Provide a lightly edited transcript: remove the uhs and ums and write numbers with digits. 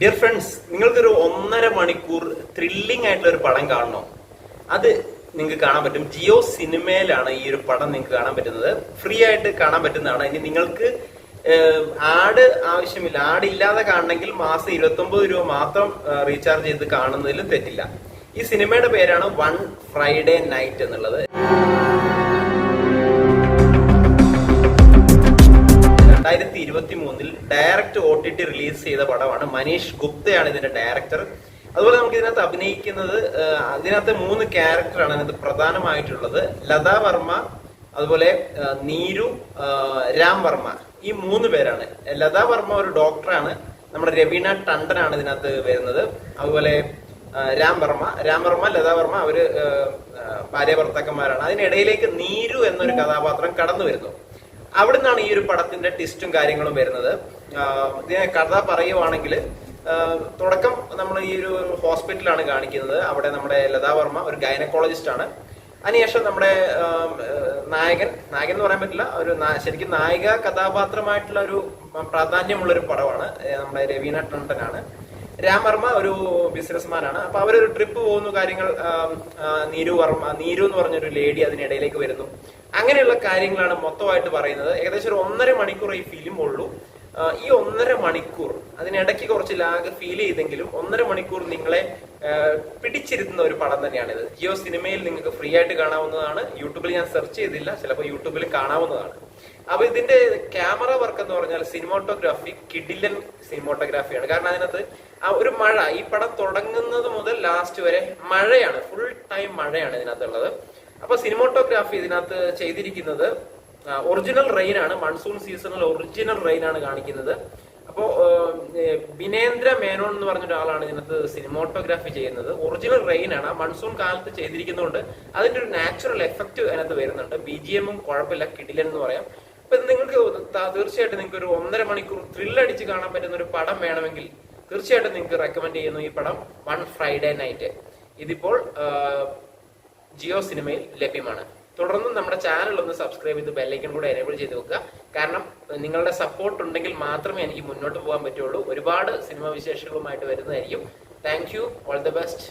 Dear friends, നിങ്ങൾക്കൊരു 1.5 മണിക്കൂർ thrilling ആയിട്ടുള്ള ഒരു പടം കാണണോ? അത് നിങ്ങൾക്ക് കാണാൻ പറ്റും. ജിയോ സിനിമയിലാണ് ഈ ഒരു പടം നിങ്ങൾക്ക് കാണാൻ പറ്റുന്നത്. ഫ്രീ ആയിട്ട് കാണാൻ പറ്റുന്നതാണ്. ഇനി നിങ്ങൾക്ക് ആഡ് ആവശ്യമില്ല, ആഡ് ഇല്ലാതെ കാണണമെങ്കിൽ മാസം 29 രൂപ മാത്രം റീചാർജ് ചെയ്ത് കാണുന്നതിലും തെറ്റില്ല. ഈ സിനിമയുടെ പേരാണ് വൺ ഫ്രൈഡേ നൈറ്റ് എന്നുള്ളത്. 2023 ഡയറക്റ്റ് OTT റിലീസ് ചെയ്ത പടമാണ്. മനീഷ് ഗുപ്തയാണ് ഇതിന്റെ ഡയറക്ടർ. അതുപോലെ നമുക്ക് ഇതിനകത്ത് അഭിനയിക്കുന്നത്, അതിനകത്ത് 3 ക്യാരക്ടറാണ് അതിനകത്ത് പ്രധാനമായിട്ടുള്ളത്. ലതാ വർമ്മ, അതുപോലെ നീരു, രാം വർമ്മ, ഈ 3 പേരാണ്. ലതാ വർമ്മ ഒരു ഡോക്ടറാണ്. നമ്മുടെ രവീണ ടണ്ടനാണ് ഇതിനകത്ത് വരുന്നത്. അതുപോലെ രാം വർമ്മ, ലതാ വർമ്മ, അവര് ഭാര്യ ഭർത്താക്കന്മാരാണ്. അതിനിടയിലേക്ക് നീരു എന്നൊരു കഥാപാത്രം കടന്നു വരുന്നു. അവിടെ നിന്നാണ് ഈ ഒരു പടത്തിന്റെ ട്വിസ്റ്റും കാര്യങ്ങളും വരുന്നത്. ഇതിനെ കഥ പറയുവാണെങ്കിൽ, തുടക്കം നമ്മൾ ഈ ഒരു ഹോസ്പിറ്റലാണ് കാണിക്കുന്നത്. അവിടെ നമ്മുടെ ലതാ വർമ്മ ഒരു ഗൈനക്കോളജിസ്റ്റ് ആണ്. അതിനുശേഷം നമ്മുടെ നായകൻ എന്ന് പറയാൻ പറ്റില്ല, ഒരു ശരിക്കും നായിക കഥാപാത്രമായിട്ടുള്ള ഒരു പ്രാധാന്യമുള്ളൊരു പടമാണ്. നമ്മുടെ രവീണ ടണ്ടനാണ്. രാം വർമ്മ ഒരു ബിസിനസ്മാനാണ്. അപ്പൊ അവരൊരു ട്രിപ്പ് പോകുന്നു. കാര്യങ്ങൾ നീരു എന്ന് പറഞ്ഞൊരു ലേഡി അതിനിടയിലേക്ക് വരുന്നു. അങ്ങനെയുള്ള കാര്യങ്ങളാണ് മൊത്തമായിട്ട് പറയുന്നത്. ഏകദേശം ഒരു 1.5 മണിക്കൂർ ഈ ഫിലിം ഉള്ളൂ. ഈ 1.5 മണിക്കൂർ അതിനിടയ്ക്ക് കുറച്ച് ലാഗ് ഫീൽ ചെയ്തെങ്കിലും 1.5 മണിക്കൂർ നിങ്ങളെ പിടിച്ചിരുത്തുന്ന ഒരു പടം തന്നെയാണിത്. ജിയോ സിനിമയിൽ നിങ്ങൾക്ക് ഫ്രീ ആയിട്ട് കാണാവുന്നതാണ്. യൂട്യൂബിൽ ഞാൻ സെർച്ച് ചെയ്തില്ല, ചിലപ്പോൾ യൂട്യൂബിൽ കാണാവുന്നതാണ്. അപ്പൊ ഇതിന്റെ ക്യാമറ വർക്ക് എന്ന് പറഞ്ഞാൽ സിനിമോട്ടോഗ്രാഫി കിഡിലൻ സിനിമോട്ടോഗ്രാഫിയാണ്. കാരണം അതിനകത്ത് ആ ഒരു മഴ, ഈ പടം തുടങ്ങുന്നത് മുതൽ ലാസ്റ്റ് വരെ മഴയാണ്, ഫുൾ ടൈം മഴയാണ് ഇതിനകത്തുള്ളത്. അപ്പൊ സിനിമോട്ടോഗ്രാഫി ഇതിനകത്ത് ചെയ്തിരിക്കുന്നത് ഒറിജിനൽ റെയിൻ ആണ്. മൺസൂൺ സീസണിൽ ഒറിജിനൽ റെയിൻ ആണ് കാണിക്കുന്നത്. അപ്പോ ബിനേന്ദ്ര മേനോൻ എന്ന് പറഞ്ഞ ഒരാളാണ് ഇതിനകത്ത് സിനിമോട്ടോഗ്രാഫി ചെയ്യുന്നത്. ഒറിജിനൽ റെയിൻ ആണ്. മൺസൂൺ കാലത്ത് ചെയ്തിരിക്കുന്നതുകൊണ്ട് അതിന്റെ ഒരു നാച്ചുറൽ എഫക്റ്റ് അതിനകത്ത് വരുന്നുണ്ട്. BGM കുഴപ്പമില്ല, കിടിലൻ എന്ന് പറയാം. അപ്പൊ നിങ്ങൾക്ക് തീർച്ചയായിട്ടും നിങ്ങൾക്ക് ഒരു 1.5 മണിക്കൂർ ത്രില്ലടിച്ച് കാണാൻ പറ്റുന്ന ഒരു പടം വേണമെങ്കിൽ തീർച്ചയായിട്ടും നിങ്ങൾക്ക് റെക്കമെൻഡ് ചെയ്യുന്നു ഈ പടം, വൺ ഫ്രൈഡേ നൈറ്റ്. ഇതിപ്പോൾ ജിയോ സിനിമയിൽ ലഭ്യമാണ്. തുടർന്നും നമ്മുടെ ചാനൽ ഒന്ന് സബ്സ്ക്രൈബ് ചെയ്ത് ബെല്ലൈക്കൺ കൂടെ എനേബിൾ ചെയ്ത് വെക്കുക. കാരണം നിങ്ങളുടെ സപ്പോർട്ട് ഉണ്ടെങ്കിൽ മാത്രമേ എനിക്ക് മുന്നോട്ട് പോകാൻ പറ്റുള്ളൂ. ഒരുപാട് സിനിമാ വിശേഷങ്ങളുമായിട്ട് വരുന്നതായിരിക്കും. Thank you, all the best.